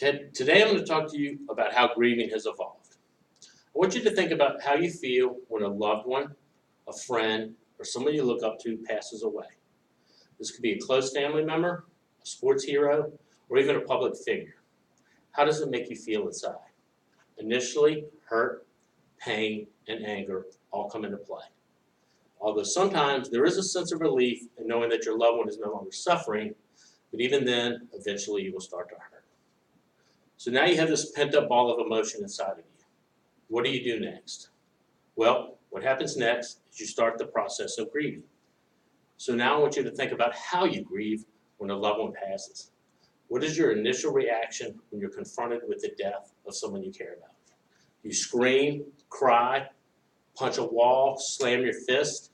Today I'm going to talk to you about how grieving has evolved. I want you to think about how you feel when a loved one, a friend, or someone you look up to passes away. This could be a close family member, a sports hero, or even a public figure. How does it make you feel inside? Initially, hurt, pain, and anger all come into play. Although sometimes there is a sense of relief in knowing that your loved one is no longer suffering, but even then, eventually you will start to hurt. So now you have this pent-up ball of emotion inside of you. What do you do next? Well, what happens next is you start the process of grieving. So now I want you to think about how you grieve when a loved one passes. What is your initial reaction when you're confronted with the death of someone you care about? You scream, cry, punch a wall, slam your fist.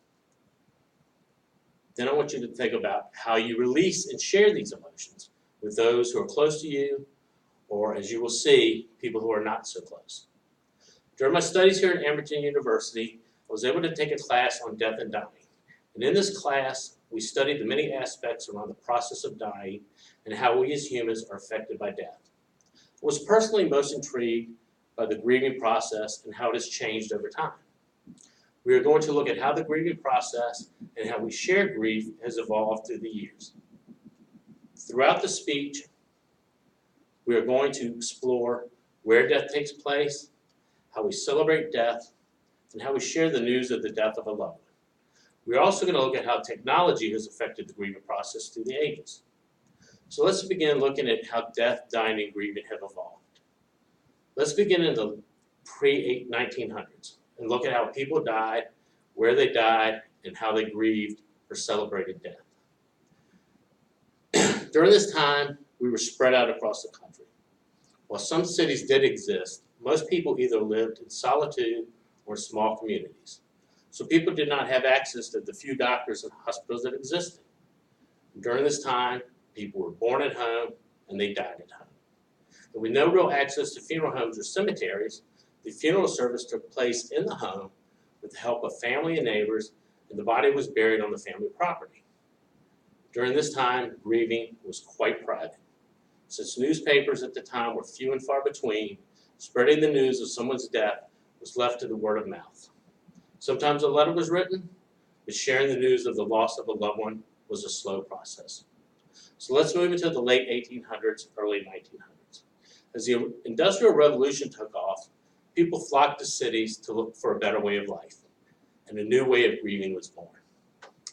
Then I want you to think about how you release and share these emotions with those who are close to you, or as you will see, people who are not so close. During my studies here at Amberton University, I was able to take a class on death and dying. And in this class, we studied the many aspects around the process of dying and how we as humans are affected by death. I was personally most intrigued by the grieving process and how it has changed over time. We are going to look at how the grieving process and how we share grief has evolved through the years. Throughout the speech, we are going to explore where death takes place, how we celebrate death, and how we share the news of the death of a loved one. We're also going to look at how technology has affected the grieving process through the ages. So let's begin looking at how death, dying, and grieving have evolved. Let's begin in the pre-1900s and look at how people died, where they died, and how they grieved or celebrated death. During this time, we were spread out across the country. While some cities did exist, most people either lived in solitude or in small communities. So people did not have access to the few doctors and hospitals that existed. During this time, people were born at home and they died at home. And with no real access to funeral homes or cemeteries, the funeral service took place in the home with the help of family and neighbors, and the body was buried on the family property. During this time, grieving was quite private. Since newspapers at the time were few and far between, spreading the news of someone's death was left to the word of mouth. Sometimes a letter was written, but sharing the news of the loss of a loved one was a slow process. So let's move into the late 1800s, early 1900s. As the Industrial Revolution took off, people flocked to cities to look for a better way of life, and a new way of grieving was born.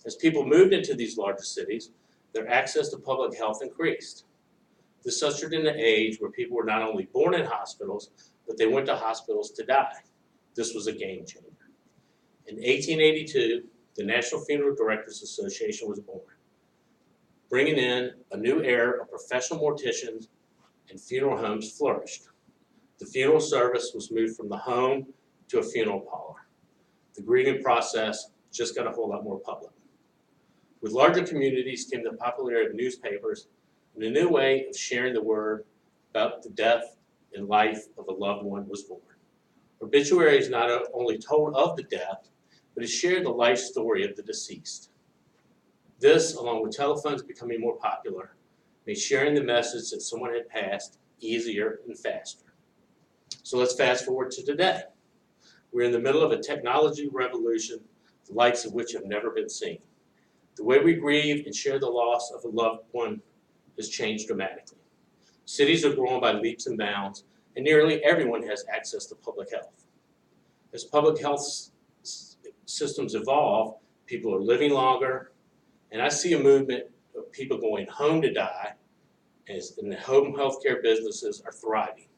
As people moved into these larger cities, their access to public health increased. This ushered in an age where people were not only born in hospitals, but they went to hospitals to die. This was a game changer. In 1882, the National Funeral Directors Association was born, bringing in a new era of professional morticians, and funeral homes flourished. The funeral service was moved from the home to a funeral parlor. The grieving process just got a whole lot more public. With larger communities came the popularity of newspapers and a new way of sharing the word about the death and life of a loved one was born. Obituaries not only told of the death, but it shared the life story of the deceased. This, along with telephones becoming more popular, made sharing the message that someone had passed easier and faster. So let's fast forward to today. We're in the middle of a technology revolution, the likes of which have never been seen. The way we grieve and share the loss of a loved one has changed dramatically. Cities are growing by leaps and bounds, and nearly everyone has access to public health. As public health systems evolve, people are living longer, and I see a movement of people going home to die, and the home healthcare businesses are thriving.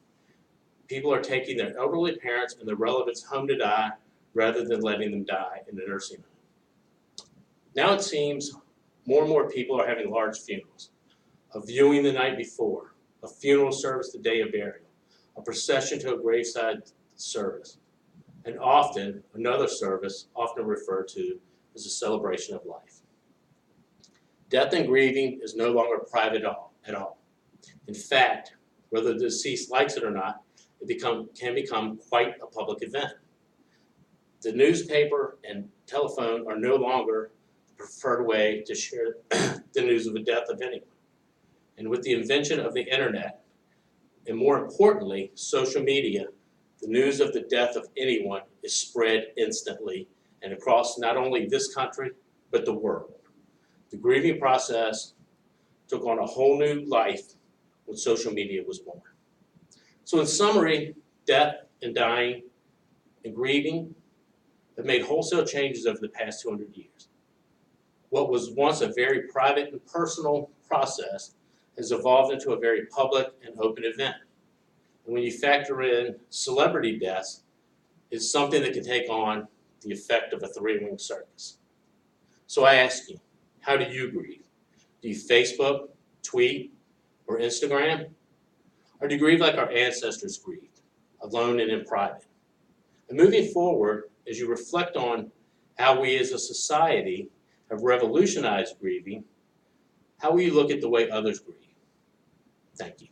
People are taking their elderly parents and their relatives home to die rather than letting them die in a nursing home. Now it seems more and more people are having large funerals, a viewing the night before, a funeral service the day of burial, a procession to a graveside service, and often another service, often referred to as a celebration of life. Death and grieving is no longer private at all. In fact, whether the deceased likes it or not, it can become quite a public event. The newspaper and telephone are no longer the preferred way to share the news of the death of anyone. And with the invention of the internet, And more importantly, social media, the news of the death of anyone is spread instantly and across not only this country, but the world. The grieving process took on a whole new life when social media was born. So in summary, death and dying and grieving have made wholesale changes over the past 200 years. What was once a very private and personal process has evolved into a very public and open event. And when you factor in celebrity deaths, it's something that can take on the effect of a three-ring circus. So I ask you, how do you grieve? Do you Facebook, tweet, or Instagram? Or do you grieve like our ancestors grieved, alone and in private? And moving forward, as you reflect on how we as a society have revolutionized grieving, how will you look at the way others grieve? Thank you.